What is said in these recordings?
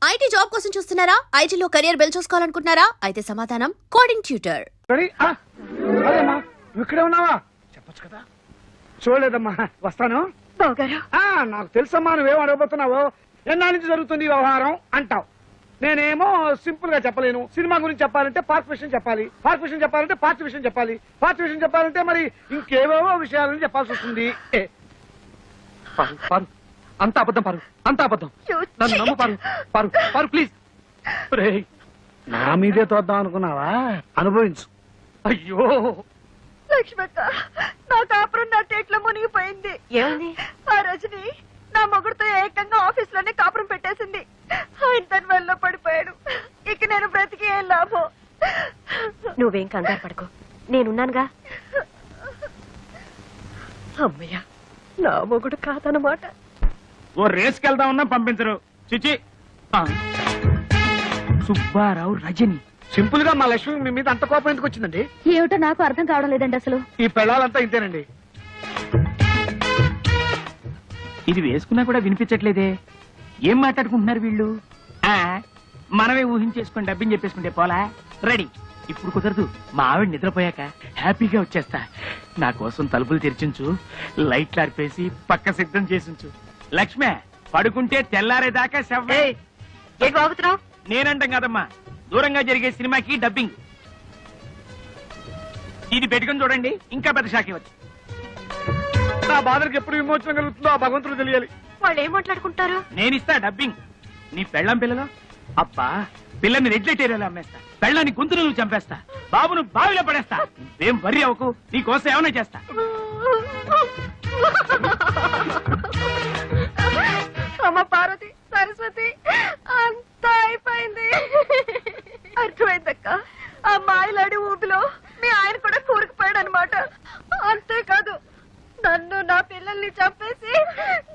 IT job కోసం చూస్తున్నారా? ఐటీలో కెరియర్ బిల్డ్ చూసుకోవాలనుకుంటున్నారా? అయితే సమాధానం కోడింగ్ ట్యూటర్. ఇక్కడే ఉన్నావా? చెప్పొచ్చు కదా. చూడలేదమ్మా, వస్తాను. నాకు తెలుసమ్మా నువ్వేం అడగబోతున్నావో. ఎన్నా నుంచి జరుగుతుంది ఈ వ్యవహారం అంటావు. నేనేమో సింపుల్ గా చెప్పలేను. సినిమా గురించి చెప్పాలంటే పార్క్ విషయం చెప్పాలి, పార్క్ విషయం చెప్పాలంటే పార్టీ విషయం చెప్పాలి, పార్టీ విషయం చెప్పాలంటే మరి ఇంకేవేవో విషయాలని చెప్పాల్సి వస్తుంది. అంత అబద్ధం పారు, అంత అబద్ధం. నన్ను నమ్ము పారు, పారు పారు ప్లీజ్. నా మీదే తోద్దాం అనుకున్నావా? అనుభవించు. అయ్యో లక్ష్మక్క, నా కాపురం నా టేట్లో మునిగిపోయింది. ఏమైంది? ఆ రజని నా మొగుడుతో ఏకంగా ఆఫీస్ లోనే కాపురం పెట్టేసింది. ఆయన తన వల్ల పడిపోయాడు. ఇక నేను బ్రతికి ఏం లాభం? నువ్వేం కంగారు పడకు, నేనున్నానుగా. అమ్మయ్యా, నా మొగుడు కాదన్నమాట. ఓ రేస్కి వెళ్దామన్నా పంపించరు. చిచి. సుబ్బారావు రజని. సింపుల్ గా మా లక్ష్మి మీ మీద అంత కోపం ఎందుకు వచ్చిందండి? ఏమిటో నాకు అర్థం కావడం లేదండి. అసలు ఈ పెళ్ళాలంతా ఇంతేనండి. ఇది వేసుకున్నా కూడా వినిపించట్లేదే. ఏం మాట్లాడుకుంటున్నారు వీళ్ళు? మనమే ఊహించేసుకుని డబ్బిని చెప్పేసుకుంటే పోలా. రెడీ. ఇప్పుడు కుదరదు. మా ఆవిడ నిద్రపోయాక హ్యాపీగా వచ్చేస్తా. నా కోసం తలుపులు తెరిచించు, లైట్లు ఆర్పేసి పక్క సిద్ధం చేసించు. లక్ష్మే, పడుకుంటే తెల్లారేదాకా శవ్వే. ఏంటి బాగుతున్నావు? నేనంటాం కదమ్మా, దూరంగా జరిగే సినిమాకి డబ్బింగ్. ఇది పెట్టుకుని చూడండి, ఇంకా పెద్ద షాక్ ఇవ్వచ్చు. నా బాధలకు ఎప్పుడు విమోచన కలుగుతుందో ఆ భగవంతుడు తెలియాలి. వాళ్ళు ఏం మాట్లాడుకుంటారు? నేనిస్తా డబ్బింగ్. నీ పెళ్ళం పిల్లలు అబ్బా, పిల్లని రెడ్లెటేరియాలో అమ్మేస్తా, పెళ్ళాన్ని గొంతులు నువ్వు చంపేస్తా, బాబును బావిలో పడేస్తా. ఏం వర్రీ అవ్వకు, నీ కోసం ఏమైనా చేస్తా. అమ్మ పార్వతి, సరస్వతి, అంతా అయిపోయింది. అర్థమైందక్క. ఆ మాయలాడి ఊపిలో మీ ఆయన కూడా కూరుకుపోయాడు అనమాట. అంతేకాదు, నన్ను నా పిల్లల్ని చంపేసి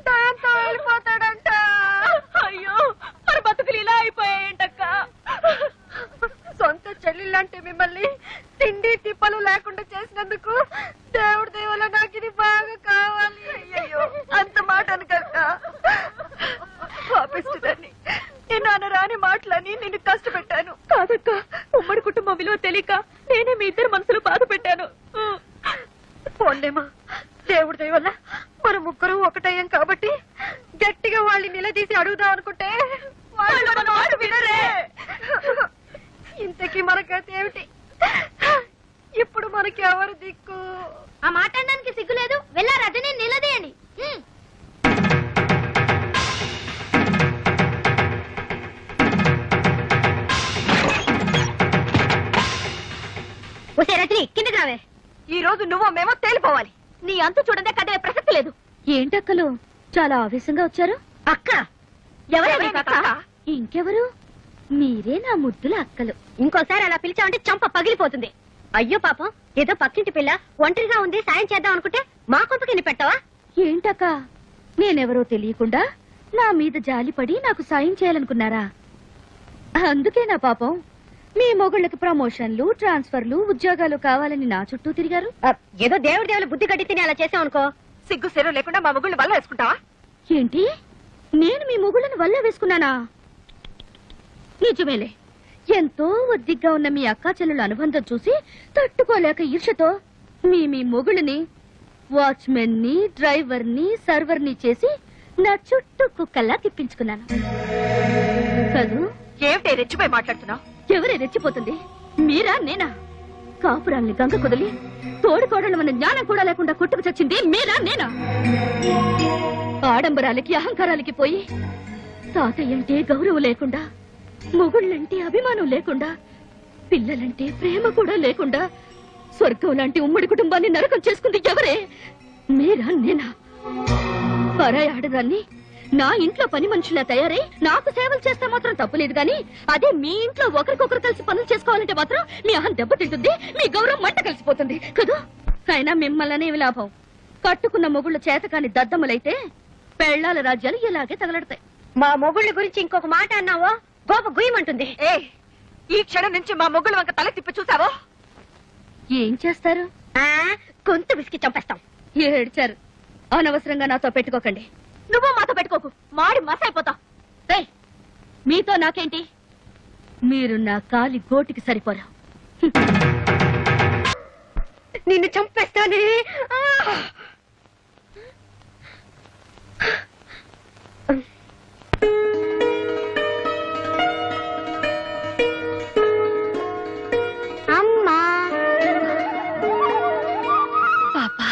దాంతో వెళ్ళిపోతాడంట. అయ్యో, మరి బతుకులు ఇలా అయిపోయాయంటక్క. సొంత చెల్లెళ్ళంటే మిమ్మల్ని తిండి తిప్పలు లేకుండా చేసినందుకు దేవుడి దేవుల నాకు ఇది బాగా కావాలి. అయ్యో, అంత మాట అనకక్క. పాపిస్తుందని నేను అనరాని మాటలని నిన్ను కష్టపెట్టాను. కాదక్క, ఉమ్మడి కుటుంబం విలువ తెలియక నేనే మీ ఇద్దరు మనసులు బాధ పెట్టాను. పోండేమా, దేవుడి దయ వల్ల మన ముగ్గురు ఒకటయ్యాం కాబట్టి గట్టిగా వాళ్ళని నిలదీసి అడుగుదాం అనుకుంటే వాళ్ళు మన మాట వినరే. ఇంతకీ మనకైతే ఏమిటి? ఇప్పుడు మనకి ఎవరు దిక్కు? ఆ మాట్లాడడానికి సిగ్గులేదు. వెళ్ళా రజని నిలదీయండి. రజని కిందకి రావే. ఈ రోజు నువ్వు మేమో తేలిపోవాలి. నీ అంతు చూడదే కదే ప్రసక్తి లేదు. ఏంటక్కలు చాలా ఆవేశంగా వచ్చారు? అక్క ఎవరెవరి అక్క? ఇంకెవరు? మీరే నా ముద్దుల అక్కలు. ఇంకోసారి అలా పిలిచావంటే చంప పగిలిపోతుంది. అయ్యో పాపం, ఏదో పక్కింటి పిల్ల ఒంటరిగా ఉంది, సాయం చేద్దాం అనుకుంటే మా కొంపకిని పెట్టవా? ఏంటక్క, నేనెవరో తెలియకుండా నా మీద జాలిపడి నాకు సాయం చేయాలనుకున్నారా? అందుకే నా పాపం మీ మొగుళ్ళకి ప్రమోషన్లు, ట్రాన్స్ఫర్లు, ఉద్యోగాలు కావాలని నా చుట్టూ తిరిగారు. ఏదో దేవుడి దేవుల బుద్ధి కట్టి తిని అలా చేసాం అనుకో. సిగ్గు సెరవు లేకుండా మా మొగుళ్ళు వల్ల వేసుకుంటావా? ఏంటి, నేను మీ మొగుళ్ళని వల్ల వేసుకున్నానా? నిజమేలే, ఎంతో ఒద్దిగ్గా ఉన్న మీ అక్కా చెల్లెల అనుబంధం చూసి తట్టుకోలేక ఈర్షతో మీ మొగుళ్ళని వాచ్మెన్ ని, డ్రైవర్ ని, సర్వర్ ని చేసి నా చుట్టూ కుక్కల్లా తిప్పించుకున్నాను కదూ. ఏమిటి రెచ్చిపోయి మాట్లాడుతున్నావు? ఎవరే రెచ్చిపోతుంది, మీరా నేనా? కాపురాల్ని గంగ కుదిలి తోడుకోడలు మన జ్ఞానం కూడా లేకుండా కొట్టుకు చచ్చింది మీరా నేనా? ఆడంబరాలకి అహంకారాలకి పోయి తాతయ్యంటే గౌరవం లేకుండా, మొగుళ్ళంటే అభిమానం లేకుండా, పిల్లలంటే ప్రేమ కూడా లేకుండా స్వర్గం లాంటి ఉమ్మడి కుటుంబాన్ని నరకం చేసుకుంది ఎవరే? మీరా నేనా? పరాయి ఆడదాన్ని నా ఇంట్లో పని మనుషులా తయారై నాకు సేవలు చేస్తే మాత్రం తప్పులేదు గాని, అదే మీ ఇంట్లో ఒకరికొకరు కలిసి పనులు చేసుకోవాలంటే మాత్రం మీ అహం దెబ్బతింటుంది, మీ గౌరవం మంట కలిసిపోతుంది కదూ. అయినా మిమ్మల్ని లాభం, కట్టుకున్న మొగుళ్ళు చేతకాని దద్దమ్మలైతే పెళ్లాల రాజ్యాలు ఇలాగే తగలడతాయి. మా మొగుళ్ళ గురించి ఇంకొక మాట అన్నావో గోప గుయ్యమంటుంది. ఈ క్షణం నుంచి మా మొగుళ్ళ వంక తల తిప్పి చూసావో ఏం చేస్తారు? గొంతు విసికి చంపేస్తాం. ఏడ్చారు. అనవసరంగా నాతో పెట్టుకోకండి. నువ్వు మాతో పెట్టుకోకు, మాడి మసైపోతావు. మీతో నాకేంటి? మీరు నా కాలి గోటికి సరిపోరా. నిన్ను చంపేస్తానే. అమ్మా పాపా,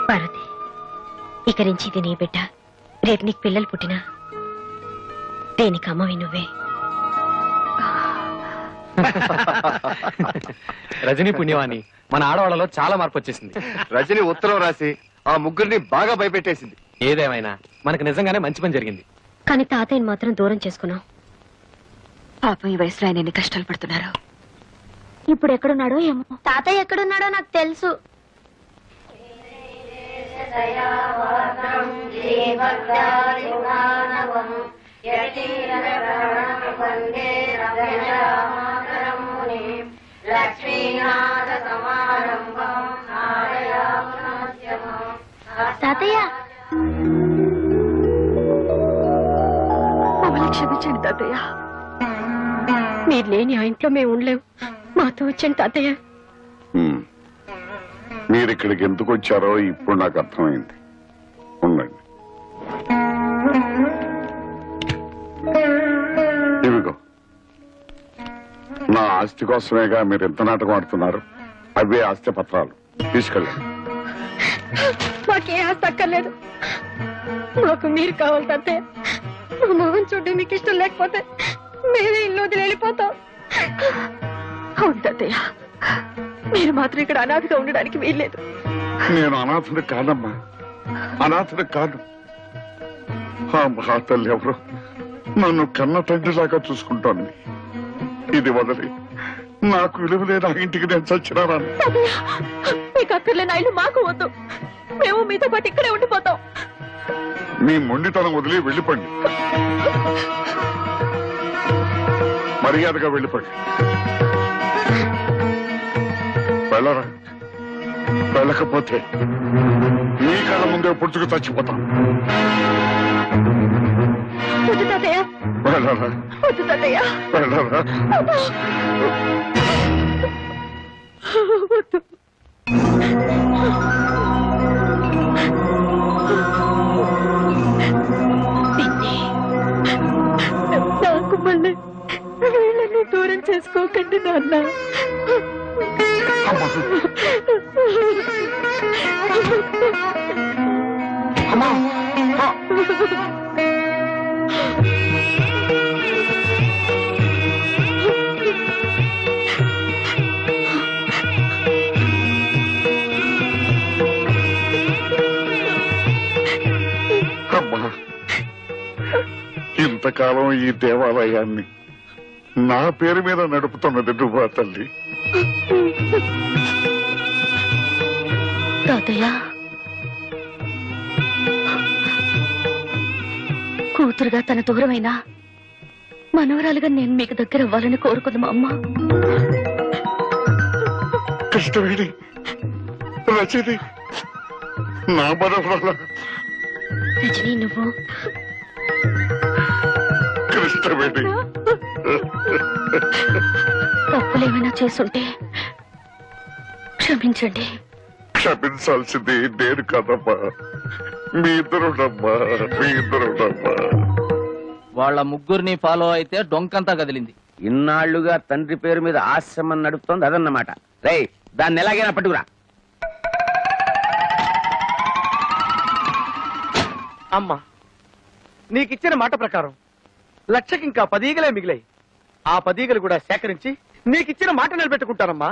పార్వతి, ఇక నుంచి ఇది నీ బిడ్డ. రేపు నీకు పిల్లలు పుట్టినా దేనికి అమ్మవి నువ్వే. రజనీ పుణ్యవాణి, మన ఆడవాళ్ళలో చాలా మార్పు వచ్చేసింది. రజని ఉత్తరం రాసి ఆ ముగ్గురిని బాగా భయపెట్టేసింది. ఏదేమైనా మనకు నిజంగానే మంచి పని జరిగింది. కానీ తాతయ్యని మాత్రం దూరం చేసుకున్నాం. పాపం ఈ వయసులో ఆయన ఎన్ని కష్టాలు పడుతున్నారు. ఇప్పుడు ఎక్కడున్నాడో ఏమో. తాతయ్య ఎక్కడున్నాడో నాకు తెలుసు. తాతయ్య, మమ్మల్ని క్షమించండి తాతయ్య. మీరు లేని ఆ ఇంట్లో మేము ఉండలేవు. మాతో వచ్చండి తాతయ్య. మీరు ఇక్కడికి ఎందుకు వచ్చారో ఇప్పుడు నాకు అర్థమైంది. ఉండండి. ఇవిగో, నా ఆస్తి కోసమేగా మీరు ఎంత నాటకం ఆడుతున్నారు. అవే ఆస్తి పత్రాలు తీసుకెళ్ళండి. మాకే ఆస్తి అక్కర్లేదు. మాకు మీరు కావాలి తాతయ్య. మా మొహం చూడడం మీకు ఇష్టం లేకపోతే మేమే ఇల్లు వదిలి వెళ్ళిపోతాం. అవును తాతయ్య, మీరు మాత్రం ఇక్కడ అనాథగా ఉండడానికి వీల్లేదు. నేను అనాథుడు కాదమ్మా, అనాథుడు కాదు. ఆ మహాతల్లి ఎవరో నన్ను కన్న తండ్రిలాగా చూసుకుంటోంది. ఇది వదిలి నాకు విలువ లేని ఆ ఇంటికి నేను చచ్చినారాను. మీకు అక్కర్లేని ఇల్లు మాకు వద్దు. మేము మీతో పాటు ఇక్కడే ఉండిపోతాం. మీ మొండితనం వదిలి వెళ్ళిపోండి. మర్యాదగా వెళ్ళిపోండి. వెళ్ళరా. వెళ్ళకపోతే మీ కళ్ళ ముందే పుట్టుకు చచ్చిపోతాం. వద్దు తాతయ్య, వెళ్ళరా. వద్దు తాతయ్య, వెళ్ళరా. వద్దు. నాకు మళ్ళీ వీళ్ళని దూరం చేసుకోకండి నాన్న. అమ్మా, ఇంతకాలం ఈ దేవాలయాన్ని నా పేరు మీద నడుపుతున్నది నువ్వా తల్లి? తాతయ్య, కూతురుగా తన దూరమైనా మనవరాలుగా నేను మీకు దగ్గర అవ్వాలని కోరుకుంది మా అమ్మ. కృష్ణవేణి, రచని, నా మనవరాల రజనీ, నువ్వు కృష్ణవేణి. తప్పులేమైనా చేసుంటే క్షమించండి. క్షమించాల్సింది నేను కాదమ్మా, మీ ఇద్దరునమ్మా, మీ ఇద్దరునమ్మా. వాళ్ళ ముగ్గురిని ఫాలో అయితే డొంకంతా కదిలింది. ఇన్నాళ్లుగా తండ్రి పేరు మీద ఆశ్రమం నడుపుతోంది అదన్నమాట. రేయ్, దాన్ని ఎలాగైనా పట్టుకురా. అమ్మా, నీకిచ్చిన మాట ప్రకారం లక్షకి ఇంకా 10 ఈగలే మిగిలాయి. ఆ 10 ఈగలు కూడా సేకరించి నీకిచ్చిన మాట నిలబెట్టుకుంటానమ్మా.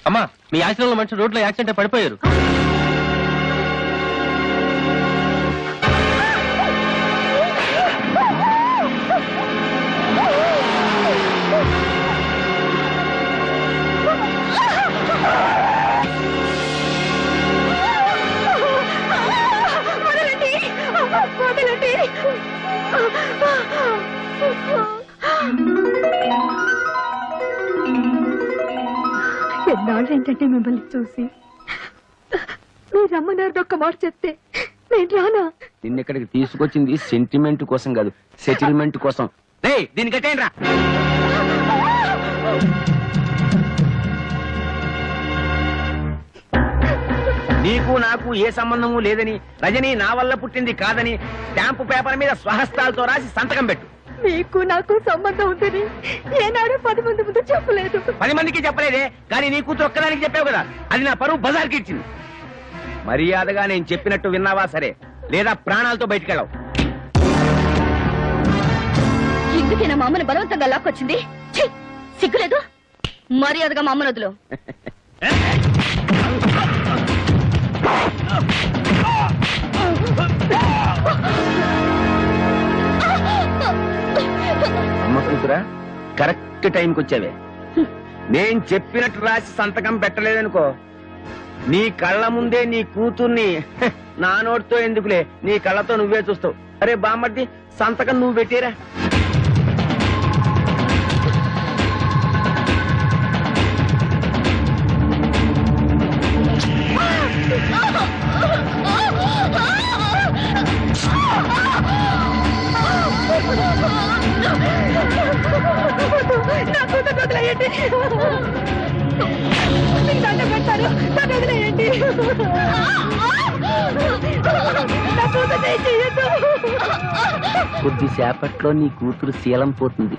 అమ్మా, మీ ఆశ్రమంలో మనిషి రోడ్లో యాక్సిడెంట్ పడిపోయారు. ఎన్నాళ్ళు ఏంటంటే మిమ్మల్ని చూసి మీరు రమ్మన్నారు ఒక్క మాట చెప్తే నేను రానా? నిన్నెక్కడికి తీసుకొచ్చింది సెంటిమెంట్ కోసం కాదు, సెటిల్మెంట్ కోసం. దీనికట్టేం రా. నీకు నాకు ఏ సంబంధము లేదని, రజని నా వల్ల పుట్టింది కాదని స్టాంపు పేపర్ మీద స్వహస్తాలతో రాసి సంతకం పెట్టు. మీకు నాకు సంబంధం ఉందని ఏనాడు 10 మంది ముందు చెప్పలేదు. 10 మందికి చెప్పలేదే, కానీ నీ కూతురు ఒక్కదానికి చెప్పావు కదా, అది నా పరువు బజార్కి ఇచ్చింది. మర్యాదగా నేను చెప్పినట్టు విన్నావా సరే, లేదా ప్రాణాలతో బయటికెళ్ళవు. ఎందుకైనా మా అమ్మని బలవంతంగా లాక్కొచ్చింది? ఛీ! సిగ్గులేదు? మర్యాదగా మా అమ్మను వదులు. అమ్మ కూతురా, కరెక్ట్ టైంకి వచ్చావే. నేను చెప్పినట్టు రాసి సంతకం పెట్టలేదనుకో, నీ కళ్ళ ముందే నీ కూతుర్ని నా నోటితో ఎందుకులే, నీ కళ్ళతో నువ్వే చూస్తావు. అరే బామ్మర్ది, సంతకం నువ్వు పెట్టేరా. కొద్దిసేపట్లో నీ కూతురు శీలం పోతుంది.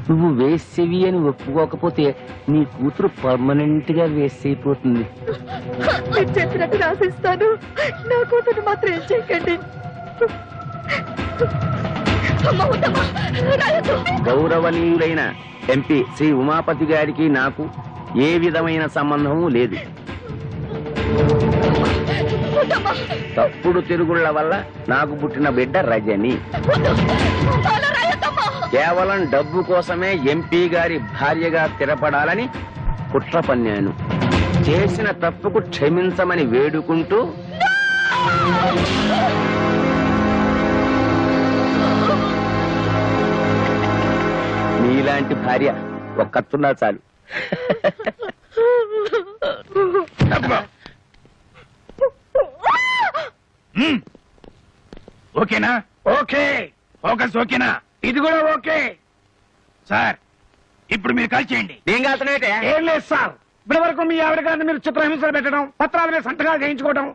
నువ్వు వేసేవి అని ఒప్పుకోకపోతే నీ కూతురు పర్మనెంట్ గా వేస్ట్ అయిపోతుంది. మీరు చెప్పినట్టు రాసిస్తాను, నా కూతురు మాత్రం ఏం చేయకండి. గౌరవనీయులైన ఎంపీ శ్రీ ఉమాపతి గారికి నాకు ఏ విధమైన సంబంధము లేదు. తప్పుడు తిరుగుళ్ల వల్ల నాకు పుట్టిన బిడ్డ రజని. కేవలం డబ్బు కోసమే ఎంపీ గారి భార్యగా స్థిరపడాలని కుట్ర పన్నాను. చేసిన తప్పుకు క్షమించమని వేడుకుంటూ నీలాంటి భార్య ఒక్కతున్నా చాలు. ఓకేనా? ఓకే. ఫోకస్ ఓకేనా? ఇది కూడా ఓకే. సార్, ఇప్పుడు మీరు కాల్ చేయండి. ఏం కాల్తున్నాయితే? ఏం లేదు సార్, ఇప్పటి వరకు మీ ఆవిడ గారిని మీరు చిత్రహింసలు పెట్టడం, పత్రాల మీద సంతకాలు చేయించుకోవడం,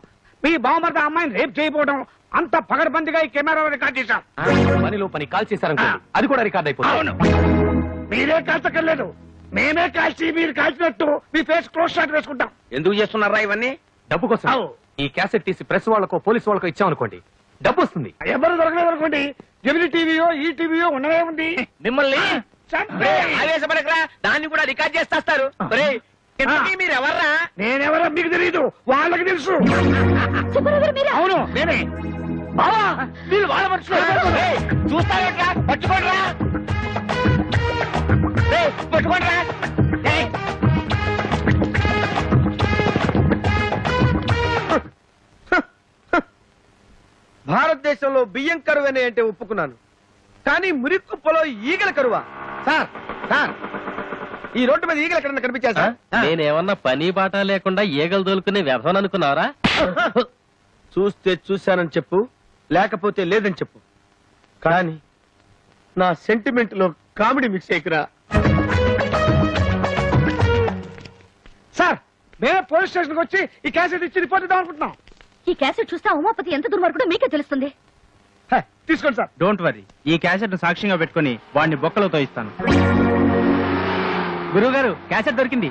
మీ బావమరిది అమ్మాయిని రేప్ చేయకపోవడం అంత పగడబందిగా ఈ కెమెరాలో రికార్డ్ చేశాం. పనిలో పని కాల్ చేశారనుకోండి, అది కూడా రికార్డ్ అయిపోతుంది. అవును, మీరే కాల్చక్కర్లేదు, మేమే కాల్చి మీరు కాల్చినట్టు మీ ఫేస్ క్లోజ్ షాట్ వేసుకుంటాం. ఎందుకు చేస్తున్నారా ఇవన్నీ? డబ్బు కోసం. అవు. ఈ క్యాసెట్ తీసి ప్రెస్ వాళ్ళకో పోలీసు వాళ్ళకో ఇచ్చామనుకోండి, డబ్బు వస్తుంది. ఎవరు దొరకలేదు అనుకోండి, జమిని టీవీయో ఈ టీవీయో ఉండనే ఉంది. మిమ్మల్ని చంపే. ఆవేశపడకరా, దాన్ని కూడా రికార్డ్ చేస్తారు. మీరు ఎవర్రా? నేనెవరో మీకు తెలియదు, వాళ్ళకి తెలుసు. అవును నేనే. బావా, వీళ్ళు వాళ్ళ మనుషులు. చూస్తారా? పట్టుకోండిరా, పట్టుకోండిరా. భారతదేశంలో బియ్యం కరువనే అంటే ఒప్పుకున్నాను, కానీ మురిక్కుప్పలో ఈగల కరువా? సార్ సార్, ఈ రోడ్డు మీద ఈగలు ఎక్కడన్నా కనిపించా సార్? నేనేమన్నా పని బాట లేకుండా ఈగలు దొలుకునే వ్యర్థం అనుకున్నారా? చూస్తే చూశానని చెప్పు, లేకపోతే లేదని చెప్పు, కానీ నా సెంటిమెంట్ లో కామెడీ మిక్స్ అయ్యకురా. సార్, మేమే పోలీస్ స్టేషన్ వచ్చి ఈ క్యాసెట్ ఇచ్చి రిపోర్ట్ ఇద్దాం అనుకుంటున్నాం. ఈ క్యాసెట్ చూస్తే ఉమాపతి ఎంత దుర్మార్గుడో మీకే తెలుస్తుంది. తీసుకోండి సార్. డోంట్ వరీ, ఈ క్యాసెట్ సాక్ష్యంగా పెట్టుకుని వాడిని బొక్కలతో ఇస్తాను. గురువు గారు, క్యాసెట్ దొరికింది.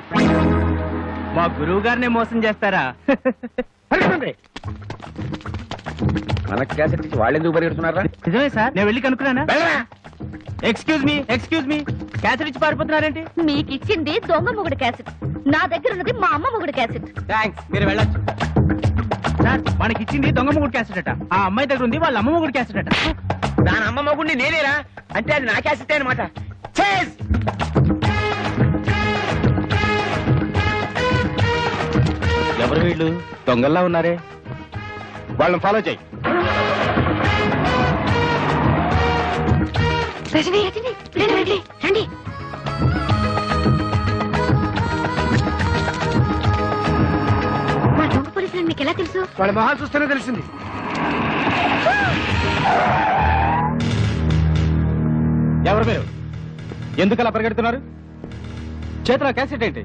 మా గురువు గారినే మోసం చేస్తారా? పరిగెత్తండి. మన క్యాసెట్ ఇచ్చి వాళ్ళెందుకు పరిగెడుతున్నారా? నిజమే సార్, నేను వెళ్ళి కనుక్కున్నానా? వెళ్ళరా? ఎక్స్క్యూజ్ మీ, క్యాసెట్ ఇచ్చి పారిపోతున్నారేంటి? మీకు ఇచ్చింది దొంగ మొగుడు క్యాసెట్, నా దగ్గర ఉన్నది మా అమ్మ మొగుడు క్యాసెట్. థ్యాంక్స్, మీరు వెళ్ళొచ్చు. సార్, మనకి ఇచ్చింది దొంగ మొగుడు క్యాసెట్ అట, ఆ అమ్మాయి దగ్గర ఉంది వాళ్ళ అమ్మ మొగుడు క్యాసెట్ అట. దాని అమ్మ మొగుడిని నేనేరా అంటే అది నా క్యాసెట్ అనమాట. ఎవరు వీళ్ళు? దొంగల్లా ఉన్నారే. వాళ్ళని ఫాలో చేయి. రజనీ రజనీ రండి రండి రండి. మా దొంగ పోలీసులు మీకు ఎలా తెలుసు? వాళ్ళ మొహాలు చూస్తేనే తెలిసింది. ఎవరు మీరు? ఎందుకు అలా పరిగెడుతున్నారు? చేతిలో క్యాసెట్ ఏంటి?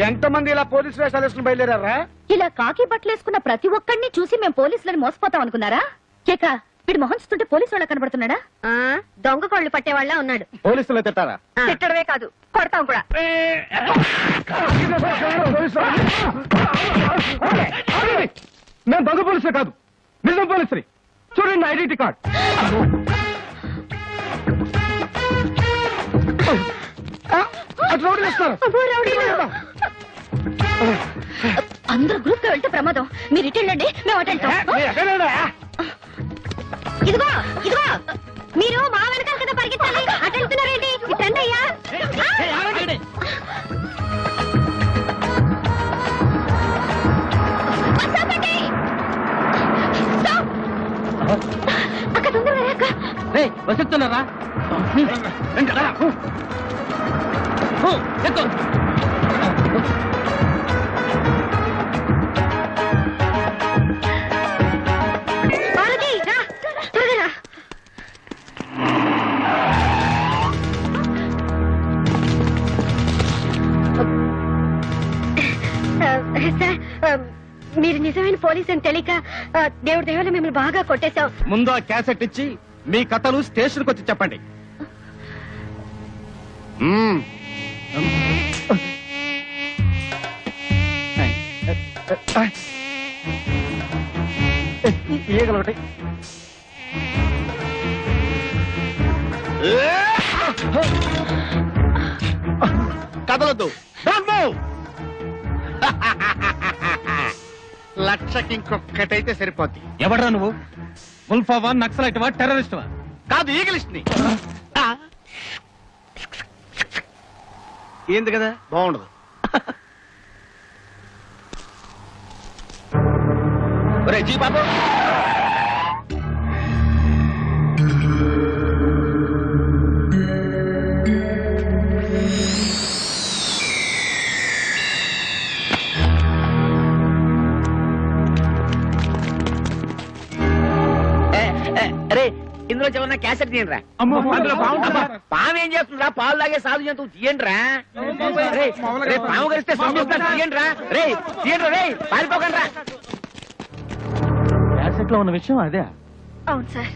ఎంతమంది ఇలా పోలీసు వేషాలు వేసుకుని బయలుదేరారా? ఇలా కాకి బట్టలేసుకున్న ప్రతి ఒక్కడిని చూసి మేము పోలీసులని మోసపోతాం అనుకున్నారా? కేక వీడు మొహం చూస్తుంటే పోలీసు వాళ్ళ కనబడుతున్నాడా? దొంగ కోళ్ళు పట్టేవాళ్ళ ఉన్నాడు. పోలీసులు తిట్టారా? తిట్టడమే కాదు కొడతాం కూడా. నేను దొంగ పోలీసులు కాదు, నిజం పోలీసుని. చూడండి ఐడెంటిటీ కార్డ్. అటు రౌడీలు వస్తారు. అందరూ గ్రూప్ గా వెళ్తే ప్రమాదం. మీరు ఇటు వెళ్ళండి, మేము అటు వెళ్తాం. ఇదిగో ఇదిగో మీరు మా వెనకాల కదా పరిగెత్తాలి. అటు వెళ్తున్నారేంటి? ఇటండి అయ్యా. అక్క తొందరగా అక్క. వస్తున్నారా? పార్వతి రా త్వరగా రా. సార్ మీరు నిజమైన పోలీస్ అని తెలియక దేవుడి దయవల్ల మిమ్మల్ని బాగా కొట్టేశాం. ముందు ఆ క్యాసెట్ ఇచ్చి మీ కథలు స్టేషన్కి వచ్చి చెప్పండి. ఈగలొకటి. కదలొద్దు. లక్షకి ఇంకొక్కటైతే సరిపోద్ది. ఎవడరా నువ్వు? ఉల్ఫావా, నక్సలైట్వా, టెర్రరిస్ట్వా? కాదు, ఈగలిస్ట్ ని. ఏంది కదా బాగుండదు. జీ బాబు, అరే ఇందులో ఏమన్నా క్యాసెట్ తీయండిరా. పాము ఏం చేస్తుందిరా? పాలు లాగే సాధు జంతువు తీయండిరా. పాము కలిస్తే తీయండిరా. రే తీయండి రే, పారిపోకండి రా. క్యాసెట్ లో ఉన్న విషయం అదే. అవును సార్,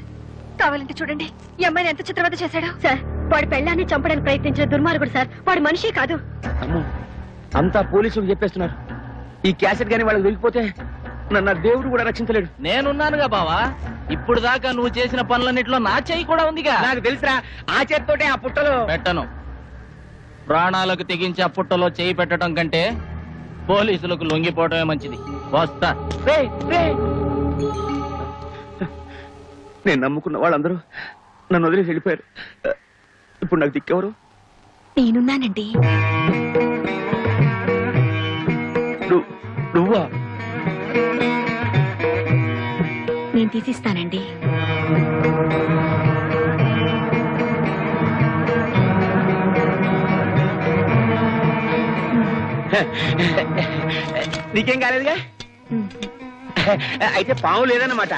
కావాలంటే చూడండి ఈ అమ్మాయిని ఎంత చిత్రవద చేశాడు. సార్ వాడి పెళ్ళాన్ని చంపడానికి ప్రయత్నించిన దుర్మార్గుడు సార్. వాడు మనిషి కాదు. అమ్మో, అంతా పోలీసులు చెప్పేస్తున్నారు. ఈ క్యాసెట్ గానీ వాళ్ళకి దొరికిపోతే నన్ను దేవుడు కూడా రక్షించలేడు. నేనున్నానుగా బావా. ఇప్పుడు దాకా నువ్వు చేసిన పనులన్నిట్లో నా చెయ్యి కూడా ఉందిగా. నాకు తెలుసురా, ఆ చేత్తోటే ఆ పుట్టలో పెట్టను. ప్రాణాలకు తెగించి ఆ పుట్టలో చేయి పెట్టడం కంటే పోలీసులకు లొంగిపోవటమే మంచిది. వస్తా. నేను నమ్ముకున్న వాళ్ళందరూ నన్ను వదిలేసి వెళ్ళిపోయారు. ఇప్పుడు నాకు దిక్కెవరు? నేనున్నానండి. నువ్వా? నేను తీసిస్తానండి. నీకేం కాలేదుగా? అయితే పాము లేదన్నమాట.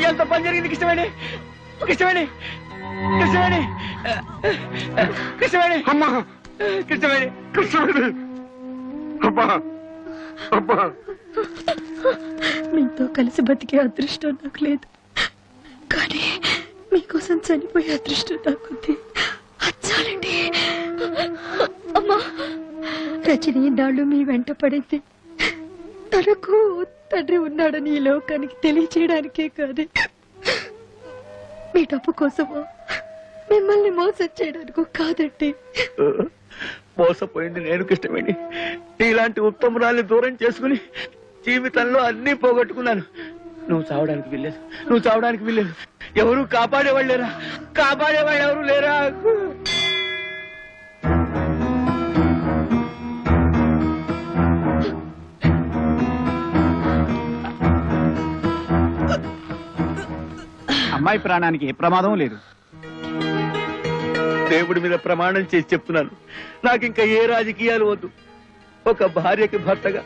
ఎంత పని జరిగింది కృష్ణవేణి? కృష్ణవేణి, కృష్ణవేణి, కృష్ణవేణి, అమ్మా, కృష్ణవేణి, కృష్ణవేణి, అబ్బా అబ్బా. మీతో కలిసి బతికే అదృష్టం నాకు లేదు, కానీ మీకోసం చనిపోయే అదృష్టం నాకుంది. అచ్చాలండి. అమ్మా, రజనీ నాళ్ళు మీ వెంట పడింది తనకు తండ్రి ఉన్నాడని ఈ లోకానికి తెలియచేయడానికే కాదు, మీ డబ్బు కోసమో మిమ్మల్ని మోసం చేయడానికో కాదండి. మోసపోయింది నేను కృష్ణవేణి. ఇలాంటి ఉత్తమురాల్ని దూరం చేసుకుని జీవితంలో అన్ని పోగొట్టుకున్నాను. నువ్వు చావడానికి వెళ్ళలేదు, నువ్వు చావడానికి వెళ్ళలేదు. ఎవరు కాపాడేవాళ్ళు లేరా? కాపాడేవాళ్ళు ఎవరు లేరా? అమ్మాయి ప్రాణానికి ఏ ప్రమాదం లేదు. దేవుడి మీద ప్రమాణం చేసి చెప్తున్నాను, నాకు ఇంకా ఏ రాజకీయాలు వద్దు. ఒక భార్యకి భర్తగా,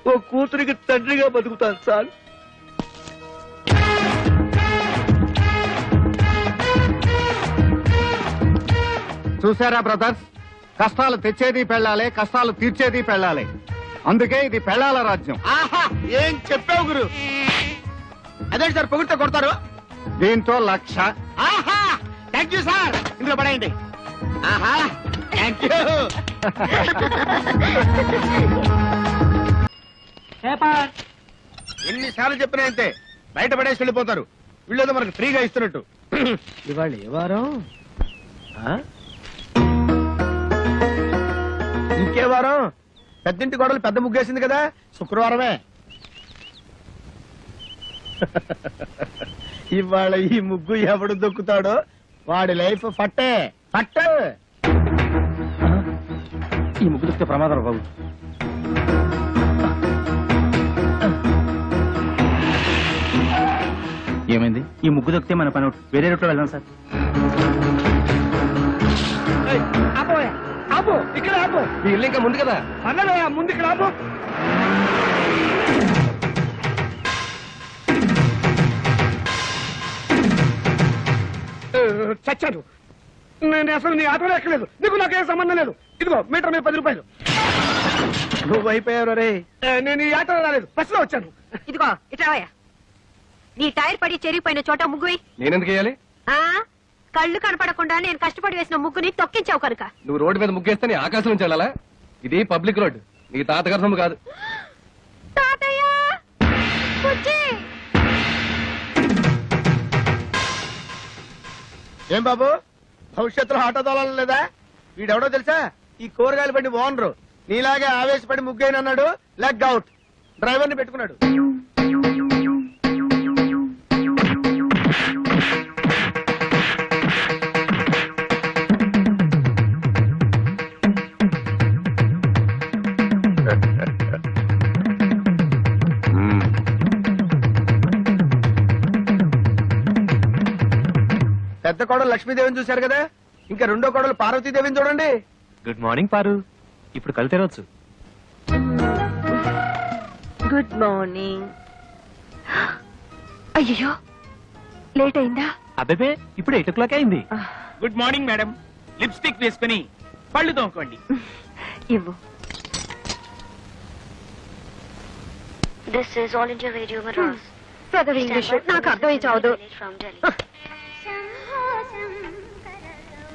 ఓ కూతురికి తండ్రిగా బతుకుతాను చాలు. చూసారా బ్రదర్స్, కష్టాలు తెచ్చేది పెళ్ళాలి, కష్టాలు తీర్చేది పెళ్ళాలి. అందుకే ఇది పెళ్ళాల రాజ్యం. ఆహా, ఏం చెప్పావు గురు? అదే సార్ పొగిడితే కొడతారు. దీంతో 1,00,000. ఆహా, థ్యాంక్ యూ సార్. ఇందులో పడేయండి. ఆహా, థ్యాంక్ యూ. ఎన్నిసార్లు చెప్పినా అంతే, బయట పడేసి వెళ్ళిపోతారు. వీళ్ళేదో మనకు ఫ్రీగా ఇస్తున్నట్టు. ఇవాళ ఏ వారం? ఇంకే వారం? పెద్దింటి గొడవలు పెద్ద ముగ్గేసింది కదా, శుక్రవారమే. ఇవాళ ఈ ముగ్గు ఎవడు దొక్కుతాడో వాడి లైఫ్ ఫట్టే ఫట్టే. ఈ ముగ్గు దొక్కితే ప్రమాదం బాబు. ఏమైంది? ఈ ముగ్గు దొక్కితే మన పని వేరే రూట్లో వెళ్దాం సార్. ఆపు, ఇక్కడ ఆపు. మీ ఇల్లు ఇంకా ముందు కదా. అన్నలే ముందు ఇక్కడ ఆపు. చచ్చాను. నేను అసలు నీ ఆటోలో ఎక్కలేదు. నీకు నాకేం సంబంధం లేదు. ఇదిగో మీటర్ మీద 10 రూపాయలు. నువ్వు అయిపోయావు రే. నేను ఈ ఆటోలో రాలేదు, బస్సులో వచ్చాను. ఇదిగో ఇట్రావయ్యా. నీ టైర్ పడి చెరిగిపోయిన చోట ముగ్గువి. నేనెందుకు వేయాలి? కళ్ళు కనపడకుండా నేను కష్టపడి వేసిన ముగ్గుని తొక్కించావు కనుక. నువ్వు రోడ్డు మీద ముగ్గేస్తే నీ ఆకాశం నుంచి వెళ్ళాలా? ఇది పబ్లిక్ రోడ్, నీ తాతగారి సొమ్ము కాదు. తాతయ్య, బుజ్జి. ఏం బాబు, భవిష్యత్తులో ఆటో తోలాలి లేదా? వీడెవడో తెలుసా? ఈ కూరగాయలు బండి ఓనరు. నీలాగే ఆవేశపడి ముగ్గైనన్నాడు, లెగ్ అవుట్. డ్రైవర్ని పెట్టుకున్నాడు. పెద్ద కోడలు లక్ష్మీదేవిని చూశారు కదా, ఇంకా రెండో కోడలు పార్వతీదేవిని చూడండి. గుడ్ మార్నింగ్ పారు. ఇప్పుడు కళ్ళు తెరవచ్చు. Good morning. అయ్యో, లేట్ అయిందా? అబ్బే, ఇప్పుడు 8 o'clock అయింది. Good morning madam. లిప్స్టిక్ వేసుకుని పళ్ళు తోముకోండి. ఇవ్వు. This is all India radio Madras. పెద్ద ఇంగ్లీష్ నాకు అర్థమై చావదు.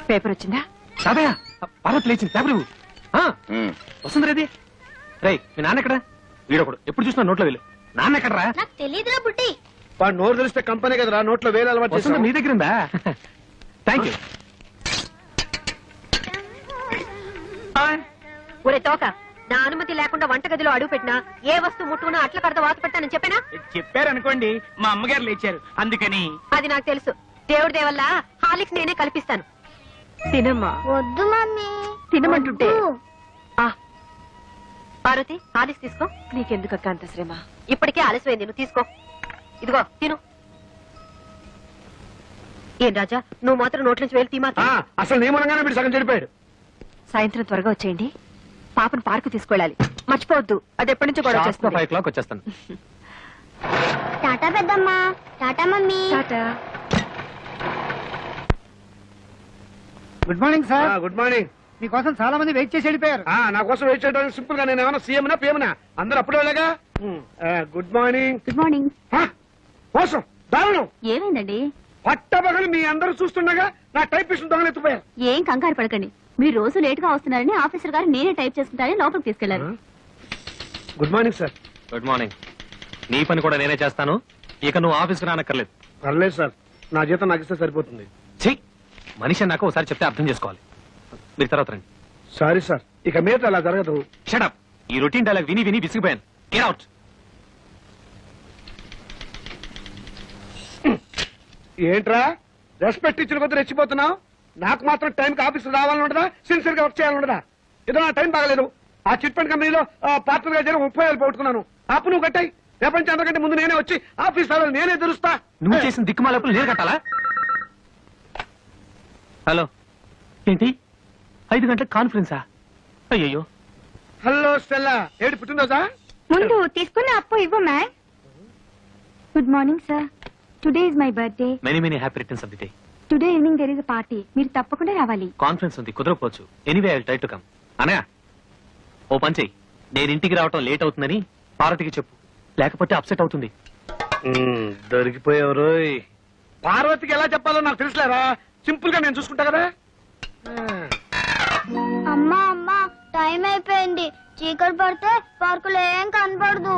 పేపర్ వచ్చిందా? తాతయ్య, పార్వతి లేచింది. పేపర్ ఇవ్వు. వస్తుంది రేది. రే, మీ నాన్న ఎక్కడా? వీడొకడు ఎప్పుడు చూసినా నోట్లో వెళ్ళు. నాన్న ఎక్కడరా? నాకు తెలియదురా బుట్టి. వాడు నోరు తెలిస్తే కంపెనీ కదరా, నోట్లో వేలు అలవాటు వస్తుంది చేస్తాను. నీ దగ్గర ఉందా? Thank you. ఒరే తోక, నా అనుమతి లేకుండా వంటగదిలో అడుగు పెట్టినా ఏ వస్తువు ముట్టుకున్నా అట్ల కడత వాత పెట్టానని చెప్పానా? చెప్పారనుకోండి, మా అమ్మగారు లేచారు అందుకని. అది నాకు తెలుసు. దేవుడి దేవల్ల హాలిక్స్ నేనే కల్పిస్తాను. తినమ్మా. వద్దు మమ్మీ. తినమంటుంటే. పార్వతి, హాలిక్స్ తీసుకో. నీకెందుకు అక్క అంత శ్రమ? ఇప్పటికే ఆలస్యమైంది, నువ్వు తీసుకో. ఇదిగో తిను. ఏం రాజా, నువ్వు మాత్రం నోట్ల నుంచి వేలు తీమా. అసలు నీ మూలంగానే వీడు సగం చెడిపోయాడు. సాయంత్రం త్వరగా వచ్చేయండి. పాపను పార్కు తీసుకెళ్ళాలి, మర్చిపోవద్దు. అది ఎప్పటి నుంచో గొడవ చేస్తుంది. 5 o'clock వచ్చేస్తాను. టాటా పెద్దమ్మా. Tata mummy. Tata. Good morning sir. Good morning. మీకోసం చాలా మంది వెయిట్ చేసి వెళ్ళిపోయారు. నా కోసం వెయిట్ చేయడానికి సింపుల్ గా నేను ఏమైనా సీఎంనా పిఎంనా? అందరూ అప్పుడే వెళ్ళగా. Good morning. Good morning. మోసం, దారుణం. ఏమైందండి? పట్టబగలు మీ అందరూ చూస్తుండగా నా టైపిస్ట్ దొంగలెత్తిపోయారు. ఏం కంగారు పడకండి. మీరు రోజు లేట్ గా వస్తున్నారని ఆఫీసర్ గారు నేనే టైప్ చేసుకుంటారని లోపలికి తీసుకెళ్లారు. Good morning sir. Good morning. నీ పని కూడా నేనే చేస్తాను. ఇక నువ్వు ఆఫీస్కి రానక్కర్లేదు. పర్లేదు సార్, నా జీతం నాకు ఇస్తే సరిపోతుంది. చెయ్యి. మనిషి అన్నాక ఒకసారి చెప్తే అర్థం చేసుకోవాలి. మీరు తర్వాత రండి. సారీ సార్, ఇక మీద అలా జరగదు. షటప్. ఈ రొటీన్ డైలాగ్ విని విని విసిగిపోయాను. Get out. ఏంట్రా రెస్పెక్ట్ ఇచ్చిన కొద్ది రెచ్చిపోతున్నావు? నాకు మాత్రం టైంకి ఆఫీస్ రావాలని ఉండదా? సిన్సియర్ గా వర్క్ చేయాలని ఉండదా? ఏదో నా టైం బాగలేదు. ఆ చిట్ ఫండ్ కంపెనీలో పార్ట్నర్ గా చేరి 30,000 పోగొట్టుకున్నాను. అప్పు నువ్వు కట్టాయి. ప్రపంచం అంతకంటే ముందు నేనే వచ్చి ఆఫీస్ రావాలి, నేనే తెరుస్తా. నువ్వు చేసిన దిక్కుమాలప్పుడు నేను కట్టాలా? హలో, ఏంటి 5 గంటలకు కాన్ఫరెన్సా? అయ్యయ్యో. హలో స్టెల్లా, ఏడు పుట్టినరోజా? ముందు తీసుకున్న అప్పు ఇవ్వు ma'am. Good morning sir. Today is my birthday. Many many happy returns of the day. Today evening there is a party. మీరు తప్పకుండా రావాలి. కాన్ఫరెన్స్ ఉంది, కుదరకపోవచ్చు. Anyway I will try to come. అనగా ఓ పని చెయ్యి, నేను ఇంటికి రావటం లేట్ అవుతుందని పార్వతికి చెప్పు, లేకపోతే అప్సెట్ అవుతుంది. దొరికిపోయారు. పార్వతికి ఎలా చెప్పాలో నాకు తెలుసులేరా, సింపుల్ గా నేను చూసుకుంటా కదా. అమ్మా అమ్మా, టైం అయిపోయింది. చీకటి పడితే పార్కులో ఏం కనపడదు.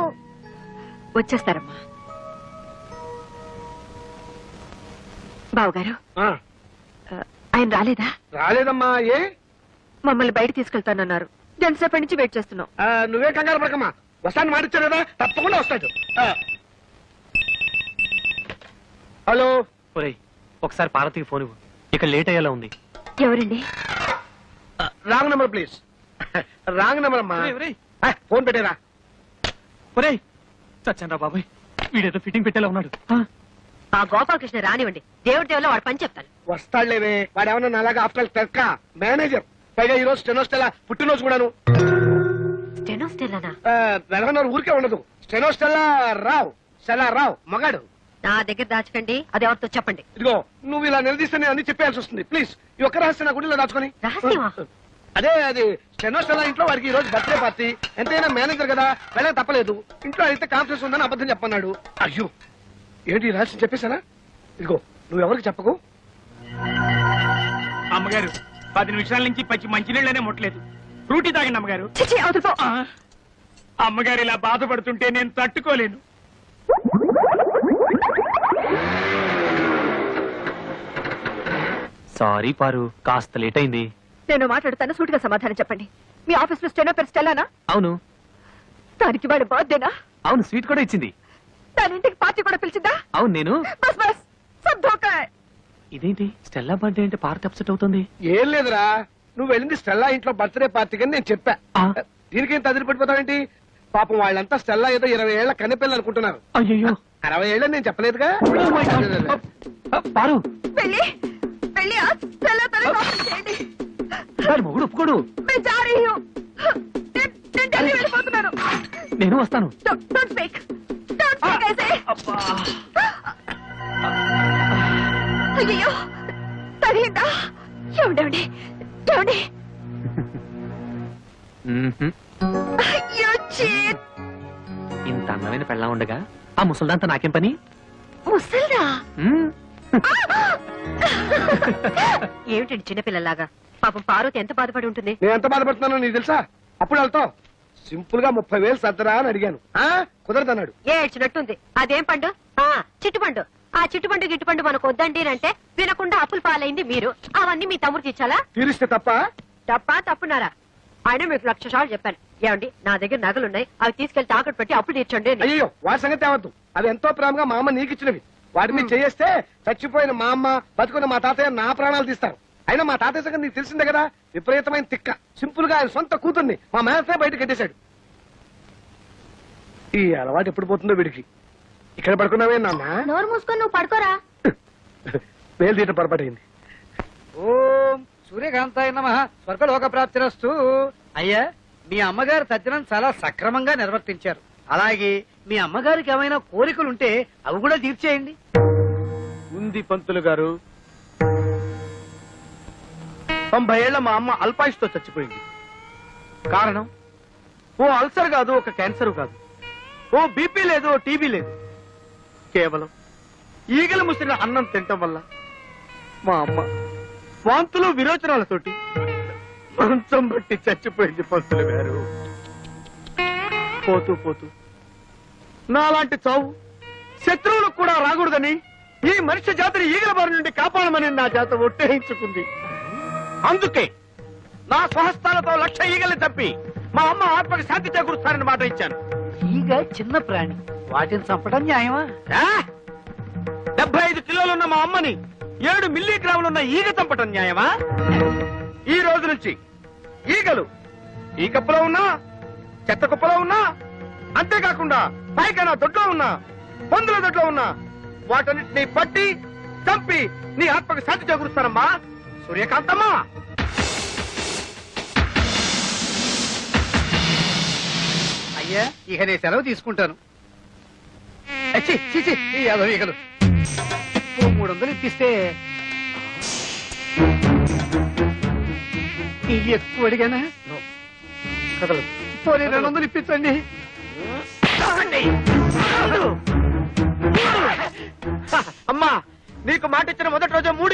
వచ్చేస్తారమ్మా. బావగారు, ఆ, ఆయన రాలేదా? రాలేదమ్మా. ఏ? మమ్మల్ని బయట తీసుకెళ్తానన్నారు. ఎంతసేపటి నుంచి వెయిట్ చేస్తున్నాం. నువ్వే కంగారు పడకమ్మా, వస్తాను మాటిచ్చారు కదా, తప్పకుండా వస్తాడు. హలో. ఒరేయ్, ఒకసారి పార్వతికి ఫోన్ ఇవ్వు, ఇక లేట్ అయ్యేలా ఉంది. ఎవరండి? Wrong number please. Wrong number అమ్మా. ఫోన్ పెట్టేరా. ఒరేయ్, చచ్చాను రా బాబాయ్, వీడేదో ఫిట్టింగ్ పెట్టేలా ఉన్నాడు. ఆ గోపాలకృష్ణ రానివ్వండి, దేవుడి దేవుల్లో వాడు పని చెప్తాను. వస్తాడులేవే, వాడేమన్నా అలాగా ఆఫ్టర్ టెర్కా మేనేజర్. పైగా ఈ రోజు స్టెనోస్టెలా పుట్టినరోజు కూడాను. స్టెనోస్టెల్లానా? వెలగనూరు ఊరికే ఉండదు. స్టెనోస్టెలా రావు, స్టెలా రావు మగాడు. నా దగ్గర దాచకండి, అది ఎవరితో చెప్పండి. ఇదిగో నువ్వు ఇలా నిలదీస్తే నేను అన్ని చెప్పాల్సి వస్తుంది. ప్లీజ్ ఈ ఒక్క రహస్యం నా గుడిలో దాచుకొని. రహస్యమా? అదే అది స్టెనోస్టెలా ఇంట్లో వాడికి ఈ రోజు బర్త్డే పార్టీ. ఎంతైనా మేనేజర్ కదా, వెళ్ళక తప్పలేదు. ఇంట్లో అయితే కాన్ఫరెన్స్ ఉందని అబద్ధం చెప్పన్నాడు. అయ్యో, ఏంటి ఈ రహస్యం చెప్పేశానా? ఇదిగో నువ్వు ఎవరికి చెప్పకు. అమ్మగారు 10 నిమిషాల నుంచి పచ్చి మంచినీళ్ళనే ముట్టలేదు. ఫ్రూటీ తాగండి అమ్మగారు. చిచి, అవతల పో. అమ్మగారు ఇలా బాధపడుతుంటే నేను తట్టుకోలేను. సారీ పారు, కాస్త లేట్ అయింది. నేను మాట్లాడుతాను, సూటిగా సమాధానం చెప్పండి. మీ ఆఫీస్ లో స్టెనో పేరు స్టెల్లానా? అవును. దానికి వాడు బర్త్డేనా? అవును, స్వీట్ కూడా ఇచ్చింది. దాని ఇంటికి పార్టీ కూడా పిలిచిందా? అవును. నేను బస్ బస్ సబ్ ధోకా. ఇదేంటి స్టెల్లా బర్త్డే అంటే పార్టీ అప్సెట్ అవుతుంది? ఏం లేదురా, నువ్వు వెళ్ళింది స్టెల్లా ఇంట్లో బర్త్డే పార్టీకి అని నేను చెప్పా. దీనికేం తదిరి పడిపోతావేంటి? పాపం వాళ్ళంతా స్టెల్లా ఏదో 20 ఏళ్ల కన్నెపిల్లలు అనుకుంటున్నారు. అయ్యో, 60 ఏళ్ళని నేను చెప్పలేదుగా. పారు, వెళ్ళి వెళ్ళి ఆ స్టెల్లా తల కాపీ చేయండి. దాని మొగుడు ఒప్పుకోడు. मैं जा रही हूँ. నేను ఢిల్లీ వెళ్ళిపోతున్నాను. నేను వస్తాను. Don't speak. Don't speak, I say. అయ్యో, తగిలిందా? ఏమండి ఏమండి? అయ్యో, చీట్. ఇంత అందమైన పెళ్ళా ఉండగా ఆ ముసల్దాంతా నాకేం పని? ముసల్దా? ఏమిటండి చిన్నపిల్లలాగా? పాపం పార్వతి ఎంత బాధపడి ఉంటుంది. నేను ఎంత బాధపడుతున్నానో నీకు తెలుసా? అప్పుడు వెళ్తావు సింపుల్ గా 30,000 సర్దరా అని అడిగాను. కుదరదన్నాడు. ఏడ్చినట్టుంది. అదేం పండు? చిట్టుపండు. ఆ చిట్టుపండు గిట్టుపండు మనకు వద్దండి అంటే వినకుండా అప్పులు పాలైంది మీరు. అవన్నీ మీ తమ్ముడు తీర్చాలా? తీరిస్తే తప్ప తప్పున్నారా? ఆయన మీకు 1,00,000 సార్లు చెప్పాను. ఏమండి, నా దగ్గర నగలున్నాయి, అవి తీసుకెళ్లి తాకట్టు పెట్టి అప్పులు తీర్చండి అని. అయ్యో, వాడి సంగతి తేవద్దు. అవి ఎంతో ప్రేమగా మా అమ్మ నీకు ఇచ్చినవి. వాటి మీద చేస్తే చచ్చిపోయిన మా అమ్మ, బతుకున్న మా తాతయ్య నా ప్రాణాలు తీస్తారు. అయినా మా తాతయ్య సంగతి నీకు తెలిసిందే కదా, విపరీతమైన తిక్క. సింపుల్ గా ఆయన సొంత కూతుర్ని మా మేనసే బయట కట్టేశాడు. ఈ అలవాటు ఎప్పుడు పోతుందో వీడికి. ఇక్కడ పడుకున్నావే నాన్న? నోరు మూసుకొని నువ్వు పడుకోరా. వేలు తీయటం పొరపాటైంది. ఓం సూర్యకాంతాయ నమః. స్వర్గలోక ప్రాప్తిరస్తు. అయ్యా, మీ అమ్మగారు తద్దినం చాలా సక్రమంగా నిర్వర్తించారు. అలాగే మీ అమ్మగారికి ఏమైనా కోరికలుంటే అవి కూడా తీర్చేయండి. ఉంది పంతులు గారు. 90 ఏళ్ల మా అమ్మ అల్పాయుష్తో చచ్చిపోయింది. కారణం ఓ అల్సర్ కాదు, ఒక క్యాన్సర్ కాదు, ఓ బీపీ లేదు, ఓ టీబీ లేదు. కేవలం ఈగలు ముసిరిన అన్నం తినటం వల్ల మా అమ్మ వాంతులు విరోచనాలతోటి మంచం బట్టి చచ్చిపోయింది పంతులు గారు. పోతూ పోతూ నాలాంటి చావు శత్రువులకు కూడా రాకూడదని ఈ మనిషి జాతిని ఈగల బారి నుండి కాపాడమని నా జాత ఒట్టేయించుకుంది. అందుకే నా స్వహస్తాలతో 1,00,000 ఈగల్ని తప్పి మా అమ్మ ఆత్మకి శాంతి చేకూరుస్తానని మాట ఇచ్చాను. ఈగ చిన్న ప్రాణి, వాటిని చంపడం న్యాయమా? 75 కిలో కిలోలున్న మా అమ్మని 7 మిల్లీగ్రాములున్న ఈగ చంపటం న్యాయమా? ఈ రోజు నుంచి ఈగలు ఈ కప్పులో ఉన్నా, చెత్త కుప్పలో ఉన్నా, అంతేకాకుండా పైకైనా దొడ్లో ఉన్నా, పందుల దొడ్లో ఉన్నా, వాటన్నిటిని పట్టి చంపి నీ ఆత్మకు శాంతి చేకూరుస్తానమ్మా. సూర్యకాంతమ్మా. అయ్యా ఇక నేను సెలవు తీసుకుంటాను. ఈ ఈగలు 300 ఇప్పిస్తే ఇది ఎక్కువ అడిగానా? కదలు. పోనీ 200 ఇప్పించండి. అమ్మా, నీకు మాట ఇచ్చిన మొదటి రోజు 3